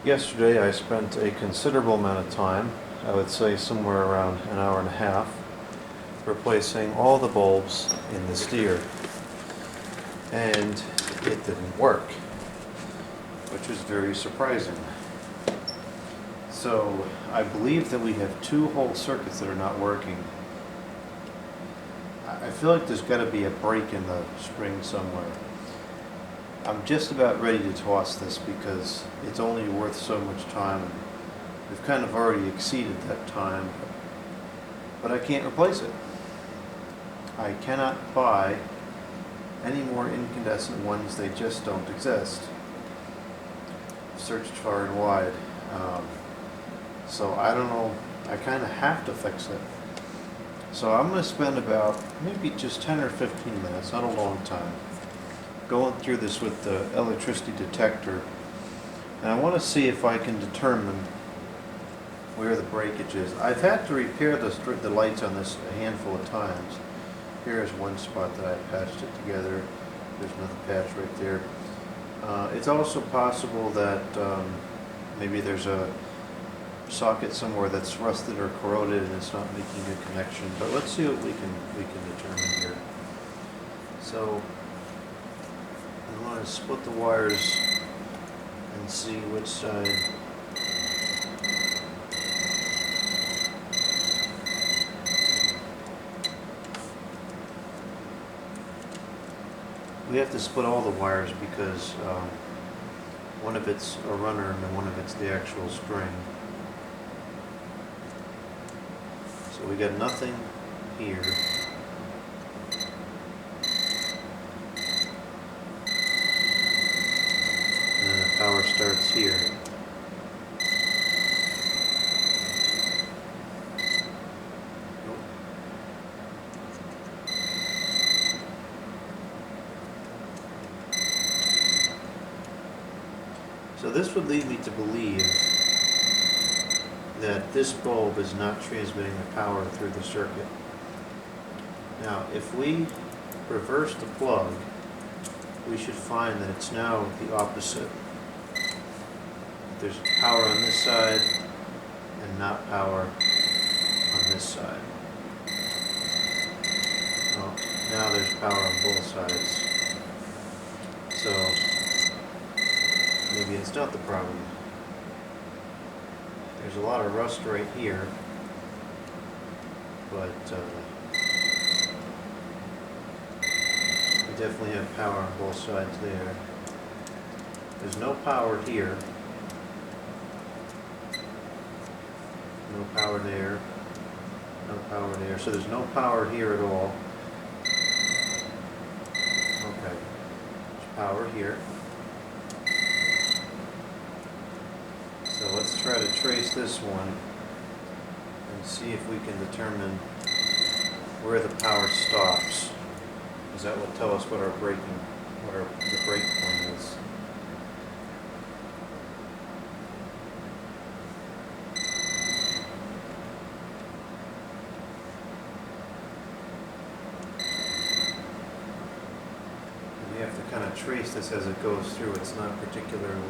Yesterday I spent a considerable amount of time, I would say somewhere around an hour and a half, replacing all the bulbs in the steer. And it didn't work, which is very surprising. So I believe that we have two whole circuits that are not working. I feel like there's got to be a break in the spring somewhere. I'm just about ready to toss this because it's only worth so much time. We've kind of already exceeded that time, but I can't replace it. I cannot buy any more incandescent ones, they just don't exist. I've searched far and wide. So I don't know, I kind of have to fix it. So I'm going to spend about maybe just 10 or 15 minutes, not a long time, going through this with the electricity detector, and I want to see if I can determine where the breakage is. I've had to repair the lights on this a handful of times. Here's one spot that I patched it together. There's another patch right there. It's also possible that maybe there's a socket somewhere that's rusted or corroded and it's not making a connection. But let's see what we can determine here. So I want to split the wires and see which side. We have to split all the wires because one of it's a runner and one of it's the actual string. So we got nothing here. And then the power starts here. So this would lead me to believe that this bulb is not transmitting the power through the circuit. Now, if we reverse the plug, we should find that it's now the opposite. There's power on this side and not power on this side. Well, now there's power on both sides. So maybe it's not the problem. There's a lot of rust right here, but we definitely have power on both sides there. There's no power here. No power there. No power there. So there's no power here at all. Okay. There's power here. So let's try to trace this one and see if we can determine where the power stops. Because that will tell us what the break point is. And we have to kind of trace this as it goes through. It's not particularly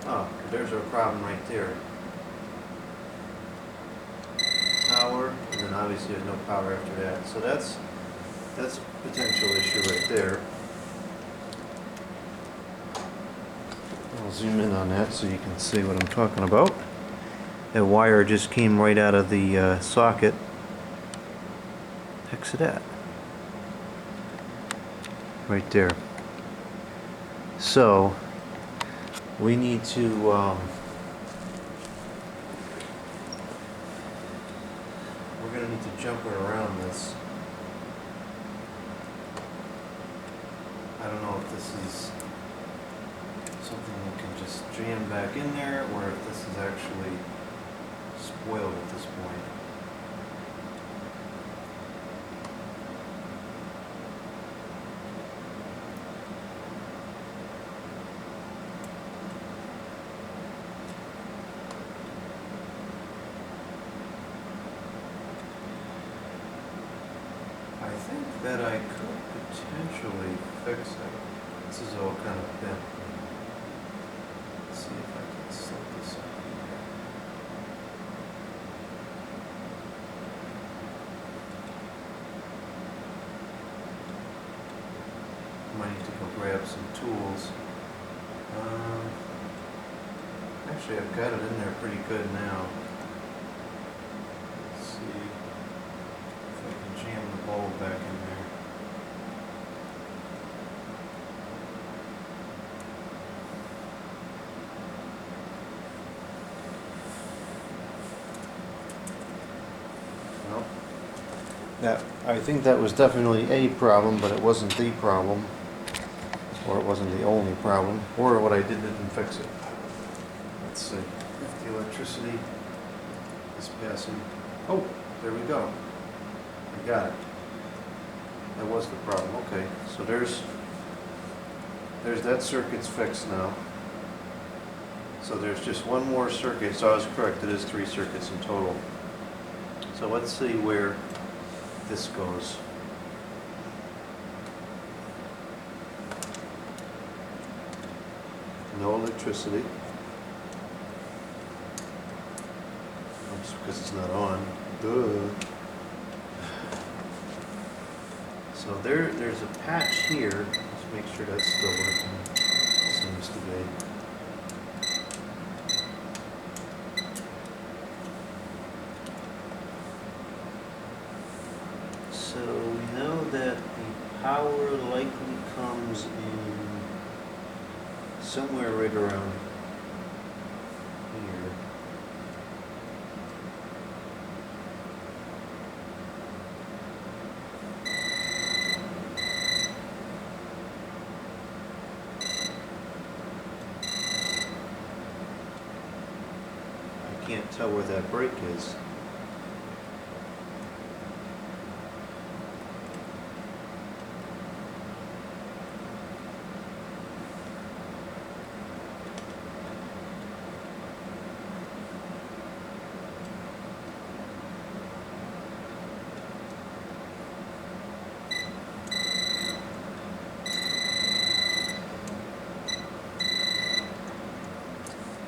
oh, there's our problem right there. Power, and then obviously there's no power after that. So that's a potential issue right there. I'll zoom in on that so you can see what I'm talking about. That wire just came right out of the socket. Heck's it at? Right there. So we need to we're going to need to jump it around this. I don't know if this is something we can just jam back in there or if this is actually spoiled at this point. I think that I could potentially fix it. This is all kind of bent. Let's see if I can grab some tools. Actually, I've got it in there pretty good now. Let's see if I can jam the bulb back in there. Well, I think that was definitely a problem, but it wasn't the problem. Or it wasn't the only problem. Or what I did didn't fix it. Let's see if the electricity is passing. Oh, there we go. I got it. That was the problem. Okay, so there's that circuit's fixed now. So there's just one more circuit. So I was correct. It is 3 circuits in total. So let's see where this goes. No electricity. Just because it's not on. Duh. So there's a patch here. Let's make sure that's still working. Seems to be. So we know that the power likely comes in somewhere right around here. I can't tell where that break is.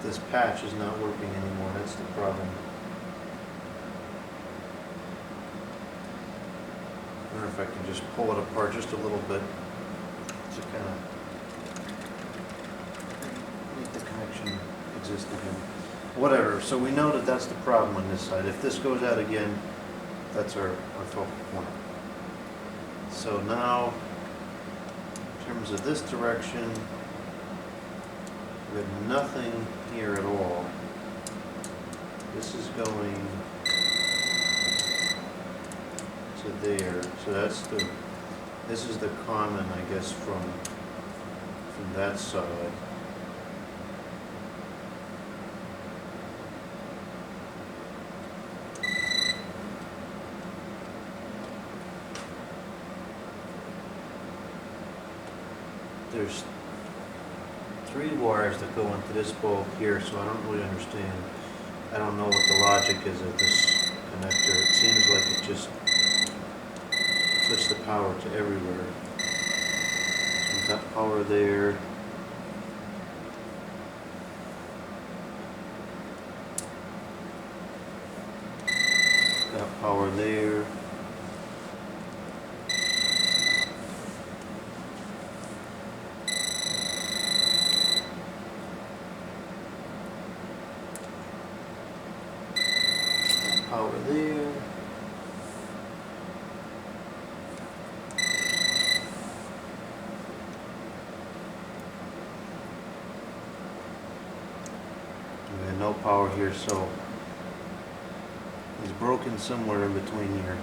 This patch is not working anymore, that's the problem. I wonder if I can just pull it apart just a little bit to kind of make the connection exist again. Whatever, so we know that that's the problem on this side. If this goes out again, that's our focal point. So now, in terms of this direction, we have nothing here at all. This is going to there. So that's this is the common, I guess, from that side. There's 3 wires that go into this bulb here, so I don't really understand. I don't know what the logic is of this connector. It seems like it just puts the power to everywhere. So we've got power there. Got power there. Power there. We have no power here, so it's broken somewhere in between here.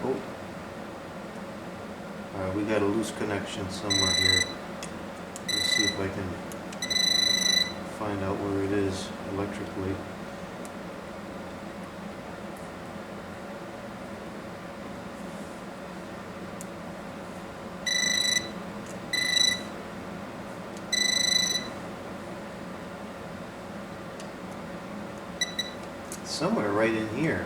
Oh. Alright, we got a loose connection somewhere here. Let's see if I can find out where it is electrically. It's somewhere right in here.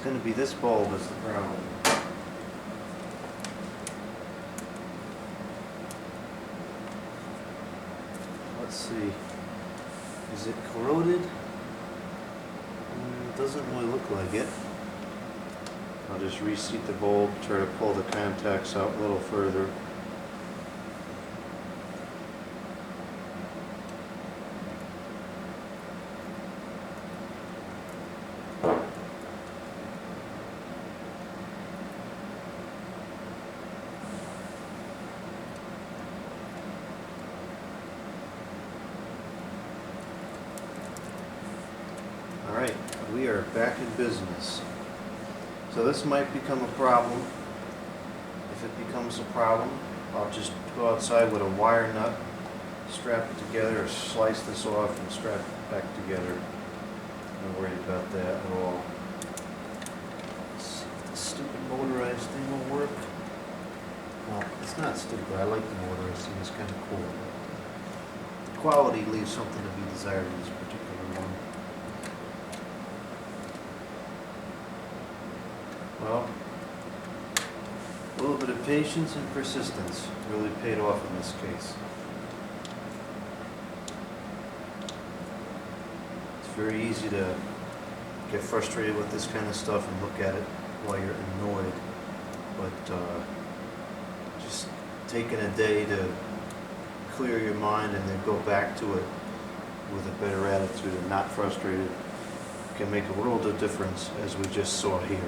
going to be this bulb is the problem. Let's see. Is it corroded? Doesn't really look like it. I'll just reseat the bulb, try to pull the contacts out a little further. Alright, we are back in business. So this might become a problem. If it becomes a problem, I'll just go outside with a wire nut, strap it together, or slice this off and strap it back together. Not worried about that at all. This stupid motorized thing will work. Well, it's not stupid. I like the motorized thing. It's kind of cool. The quality leaves something to be desired in this particular one. Well, a little bit of patience and persistence really paid off in this case. It's very easy to get frustrated with this kind of stuff and look at it while you're annoyed, but just taking a day to clear your mind and then go back to it with a better attitude and not frustrated can make a world of difference, as we just saw here.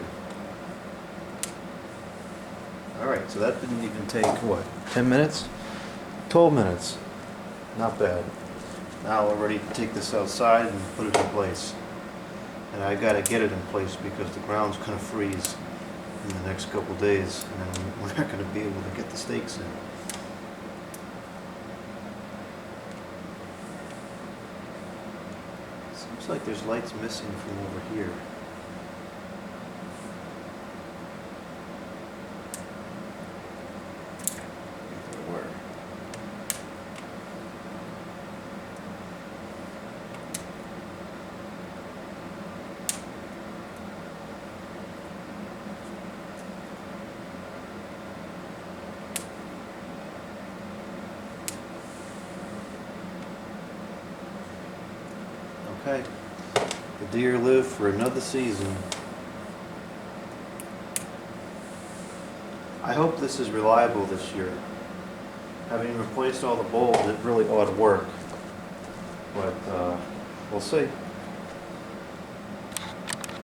Alright, so that didn't even take, what, 10 minutes? 12 minutes. Not bad. Now we're ready to take this outside and put it in place. And I gotta get it in place because the ground's gonna freeze in the next couple days, and then we're not gonna be able to get the stakes in. Seems like there's lights missing from over here. Okay, the deer live for another season. I hope this is reliable this year. Having replaced all the bulbs, it really ought to work. But we'll see.